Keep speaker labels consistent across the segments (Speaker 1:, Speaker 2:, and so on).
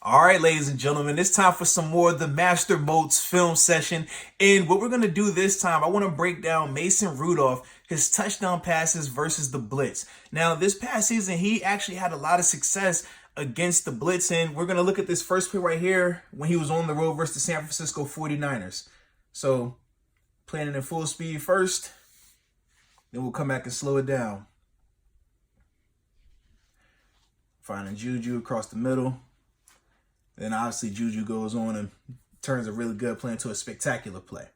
Speaker 1: All right, ladies and gentlemen, it's time for some more of the Master Moats film session. And what we're going to do this time, I want to break down Mason Rudolph, his touchdown passes versus the blitz. Now, this past season, he actually had a lot of success against the blitz. And we're going to look at this first play right here when he was on the road versus the San Francisco 49ers. So, playing it in full speed first, then we'll come back and slow it down. Finding Juju across the middle. Then obviously Juju goes on and turns a really good play into a spectacular play.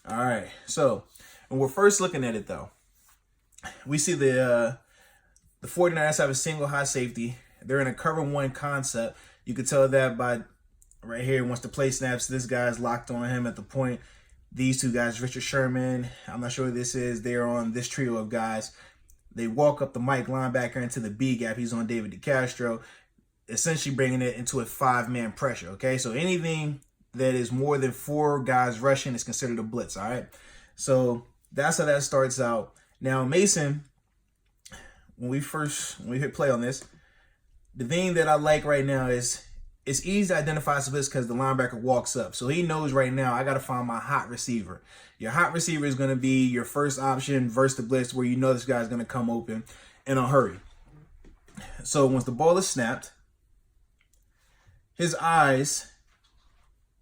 Speaker 1: All right, so when we're first looking at it though, we see the 49ers have a single high safety. They're in a cover one concept. You can tell that by right here. Once the play snaps, this guy's locked on him at the point. These two guys, Richard Sherman, I'm not sure who this is. They're on this trio of guys. They walk up the Mike linebacker into the B gap. He's on David DeCastro, essentially bringing it into a five-man pressure, okay? So anything that is more than four guys rushing is considered a blitz, all right? So that's how that starts out. Now, Mason, when we hit play on this, the thing that I like right now is it's easy to identify as a blitz because the linebacker walks up. So he knows right now, I got to find my hot receiver. Your hot receiver is going to be your first option versus the blitz where you know this guy's going to come open in a hurry. So once the ball is snapped, his eyes,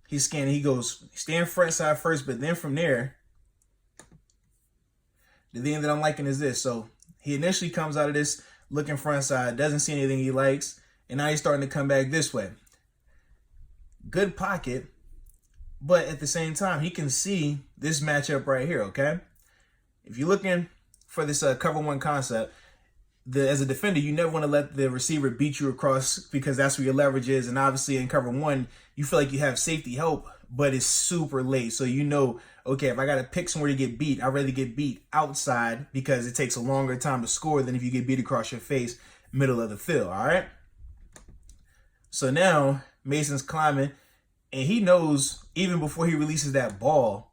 Speaker 1: he's scanning. He goes, stand front side first, but then from there, the thing that I'm liking is this. So he initially comes out of this looking front side, doesn't see anything he likes, and now he's starting to come back this way. Good pocket, but at the same time, he can see this matchup right here, okay? If you're looking for this cover one concept, as a defender, you never want to let the receiver beat you across because that's where your leverage is. And obviously in cover one, you feel like you have safety help, but it's super late. So you know, okay, if I got to pick somewhere to get beat, I'd rather get beat outside because it takes a longer time to score than if you get beat across your face, middle of the field, all right? So now Mason's climbing, and he knows even before he releases that ball,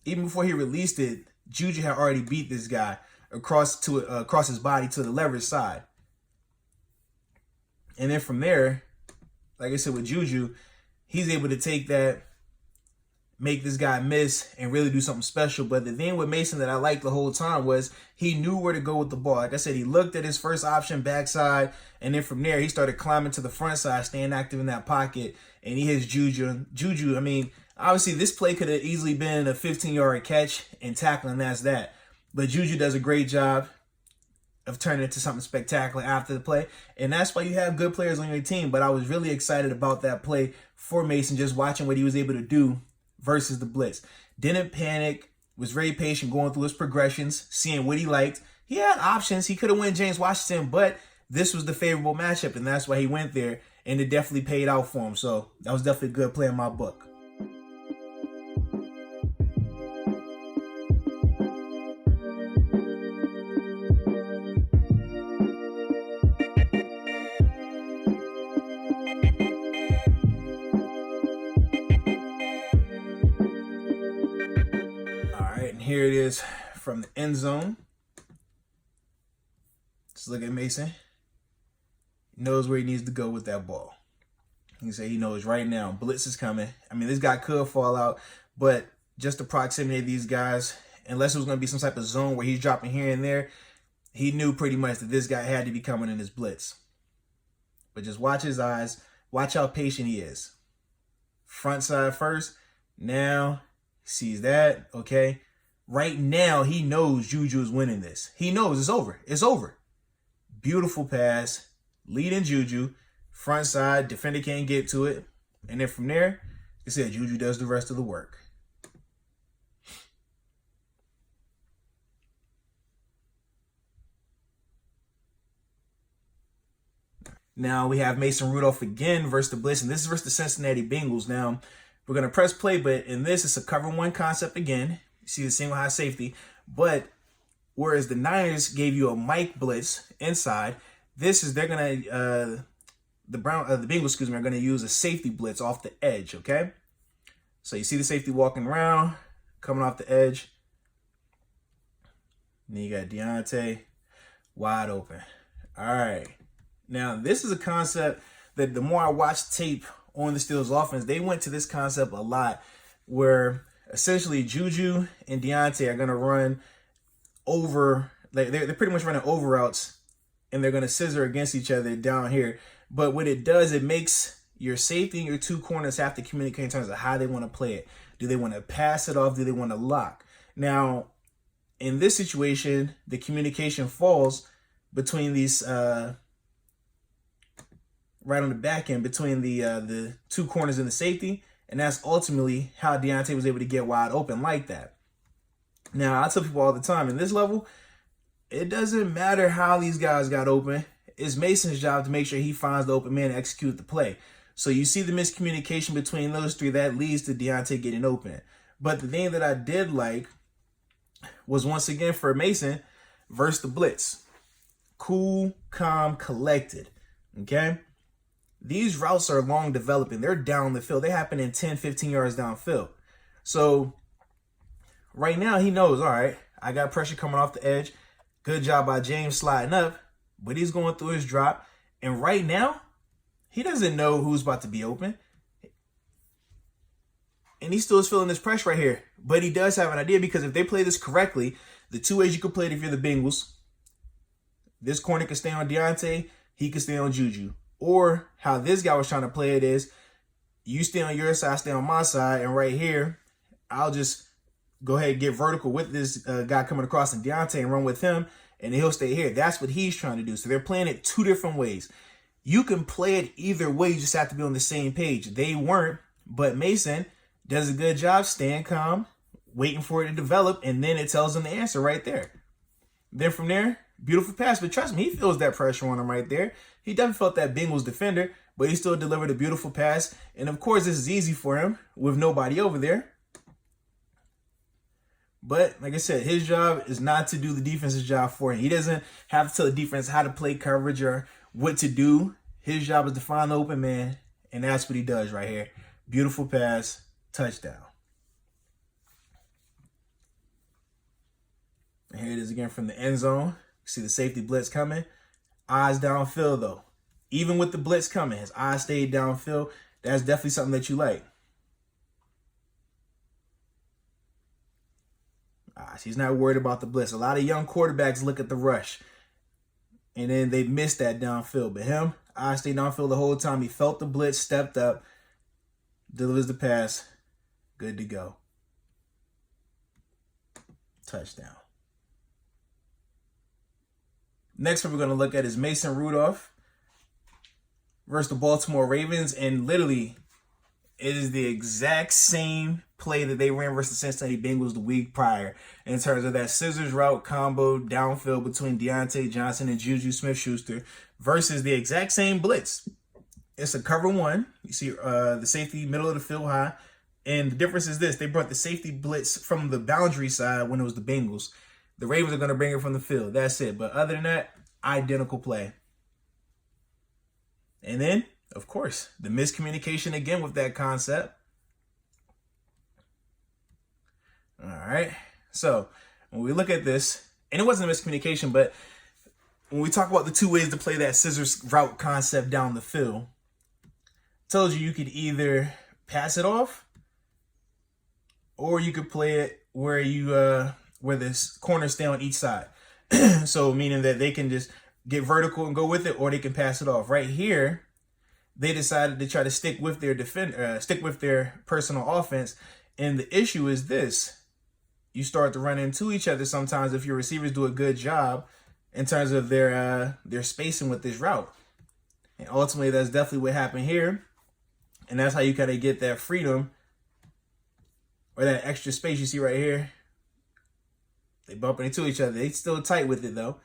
Speaker 1: even before he released it, Juju had already beat this guy across his body to the leverage side. And then from there, like I said with Juju, he's able to take that, make this guy miss, and really do something special. But the thing with Mason that I liked the whole time was he knew where to go with the ball. Like I said, he looked at his first option backside, and then from there, he started climbing to the front side, staying active in that pocket, and he hits Juju. Juju, I mean, obviously this play could have easily been a 15-yard catch and tackling, that's that. But Juju does a great job of turning it into something spectacular after the play. And that's why you have good players on your team. But I was really excited about that play for Mason, just watching what he was able to do versus the blitz. Didn't panic, was very patient going through his progressions, seeing what he liked. He had options. He could have went James Washington, but this was the favorable matchup, and that's why he went there, and it definitely paid out for him. So that was definitely a good play in my book. Here it is from the end zone. Just look at Mason. He knows where he needs to go with that ball. He say he knows right now. Blitz is coming. I mean, this guy could fall out, but just the proximity of these guys, unless it was going to be some type of zone where he's dropping here and there, he knew pretty much that this guy had to be coming in his blitz. But just watch his eyes. Watch how patient he is. Front side first. Now, he sees that. Okay. Right now, he knows Juju is winning this. He knows it's over. It's over. Beautiful pass. Leading Juju. Front side. Defender can't get to it. And then from there, like I said, Juju does the rest of the work. Now we have Mason Rudolph again versus the blitz. And this is versus the Cincinnati Bengals. Now, we're going to press play, but in this, it's a cover one concept again. See the single high safety, but whereas the Niners gave you a Mike blitz inside, this is they're gonna the Bengals are gonna use a safety blitz off the edge. Okay, so you see the safety walking around, coming off the edge. And then you got Deontay wide open. All right. Now, this is a concept that the more I watch tape on the Steelers offense, they went to this concept a lot where essentially Juju and Deontay are going to run over, like they're pretty much running over routes, and they're going to scissor against each other down here. But what it does, it makes your safety and your two corners have to communicate in terms of how they want to play it. Do they want to pass it off? Do they want to lock? Now, in this situation, the communication falls between these, right on the back end, between the two corners and the safety. And that's ultimately how Deontay was able to get wide open like that. Now, I tell people all the time, in this level, it doesn't matter how these guys got open. It's Mason's job to make sure he finds the open man and execute the play. So you see the miscommunication between those three, that leads to Deontay getting open. But the thing that I did like was, once again, for Mason versus the blitz. Cool, calm, collected. Okay? These routes are long developing. They're down the field. They happen in 10, 15 yards downfield. So right now he knows, all right, I got pressure coming off the edge. Good job by James sliding up, but he's going through his drop. And right now, he doesn't know who's about to be open. And he still is feeling this pressure right here. But he does have an idea, because if they play this correctly, the two ways you could play it if you're the Bengals, this corner can stay on Deontay, he can stay on Juju. Or how this guy was trying to play it is, you stay on your side, stay on my side, and right here, I'll just go ahead and get vertical with this guy coming across and Deontay and run with him, and he'll stay here. That's what he's trying to do. So they're playing it two different ways. You can play it either way. You just have to be on the same page. They weren't, but Mason does a good job staying calm, waiting for it to develop, and then it tells him the answer right there. Then from there, beautiful pass. But trust me, he feels that pressure on him right there. He definitely felt that Bengals defender, but he still delivered a beautiful pass. And of course, this is easy for him with nobody over there. But like I said, his job is not to do the defense's job for him. He doesn't have to tell the defense how to play coverage or what to do. His job is to find the open man, and that's what he does right here. Beautiful pass, touchdown. And here it is again from the end zone. See the safety blitz coming. Eyes downfield, though. Even with the blitz coming, his eyes stayed downfield. That's definitely something that you like. He's not worried about the blitz. A lot of young quarterbacks look at the rush, and then they miss that downfield. But him, eyes stayed downfield the whole time. He felt the blitz, stepped up, delivers the pass. Good to go. Touchdown. Next one we're going to look at is Mason Rudolph versus the Baltimore Ravens. And literally, it is the exact same play that they ran versus the Cincinnati Bengals the week prior in terms of that scissors route combo downfield between Deontay Johnson and Juju Smith-Schuster versus the exact same blitz. It's a cover one. You see the safety middle of the field high. And the difference is this. They brought the safety blitz from the boundary side when it was the Bengals. The Ravens are going to bring it from the field. That's it. But other than that, identical play. And then, of course, the miscommunication again with that concept. All right. So when we look at this, and it wasn't a miscommunication, but when we talk about the two ways to play that scissors route concept down the field, told you could either pass it off or you could play it where you where the corners stay on each side. So meaning that they can just get vertical and go with it, or they can pass it off. Right here, they decided to try to stick with their stick with their personal offense. And the issue is this: you start to run into each other sometimes if your receivers do a good job in terms of their spacing with this route. And ultimately, that's definitely what happened here. And that's how you kind of get that freedom or that extra space you see right here. They bump into each other. They still tight with it, though.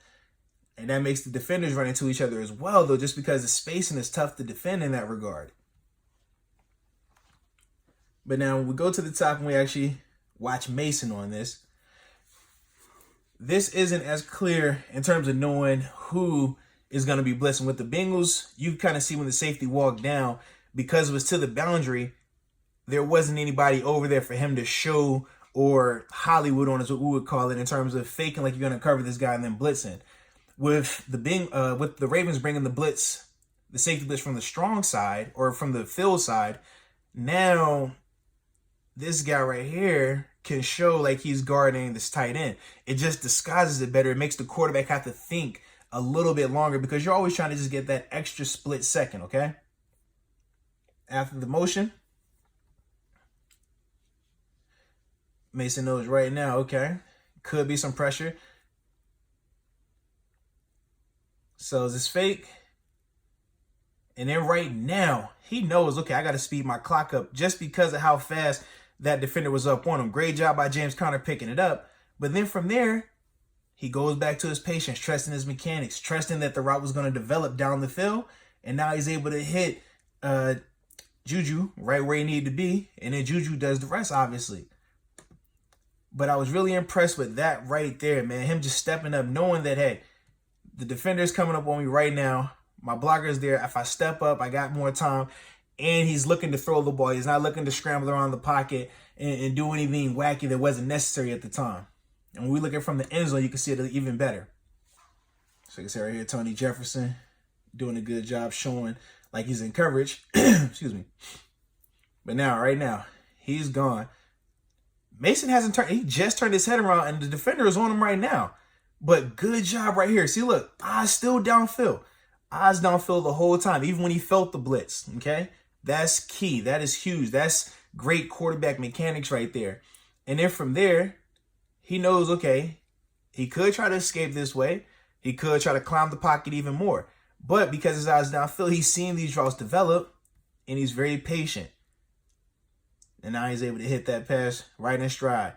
Speaker 1: And that makes the defenders run into each other as well, though, just because the spacing is tough to defend in that regard. But now when we go to the top and we actually watch Mason on this, this isn't as clear in terms of knowing who is going to be blitzing. With the Bengals, you kind of see when the safety walked down, because it was to the boundary, there wasn't anybody over there for him to show, or Hollywood on is what we would call it, in terms of faking like you're going to cover this guy and then blitzing. with the Ravens bringing the blitz, the safety blitz from the strong side or from the field side, now this guy right here can show like he's guarding this tight end. It just disguises it better. It makes the quarterback have to think a little bit longer because you're always trying to just get that extra split second, okay? After the motion, Mason knows right now, okay, could be some pressure. So is this fake? And then right now, he knows, okay, I got to speed my clock up just because of how fast that defender was up on him. Great job by James Conner picking it up. But then from there, he goes back to his patience, trusting his mechanics, trusting that the route was going to develop down the field. And now he's able to hit Juju right where he needed to be. And then Juju does the rest, obviously. But I was really impressed with that right there, man. Him just stepping up, knowing that, hey, the defender's coming up on me right now. My blocker's there. If I step up, I got more time. And he's looking to throw the ball. He's not looking to scramble around the pocket and do anything wacky that wasn't necessary at the time. And when we look at it from the end zone, you can see it even better. So you can see right here, Tony Jefferson doing a good job showing like he's in coverage. Excuse me. But now, right now, he's gone. Mason hasn't turned. He just turned his head around, and the defender is on him right now. But good job right here. See, look, eyes still downfield. Eyes downfield the whole time, even when he felt the blitz, okay? That's key. That is huge. That's great quarterback mechanics right there. And then from there, he knows, okay, he could try to escape this way. He could try to climb the pocket even more. But because his eyes downfield, he's seeing these routes develop, and he's very patient. And now he's able to hit that pass right in stride.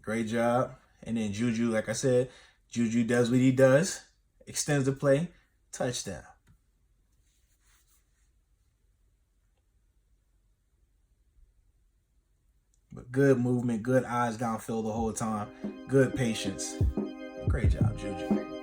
Speaker 1: Great job. And then Juju, like I said, Juju does what he does. Extends the play. Touchdown. But good movement, good eyes downfield the whole time. Good patience. Great job, Juju.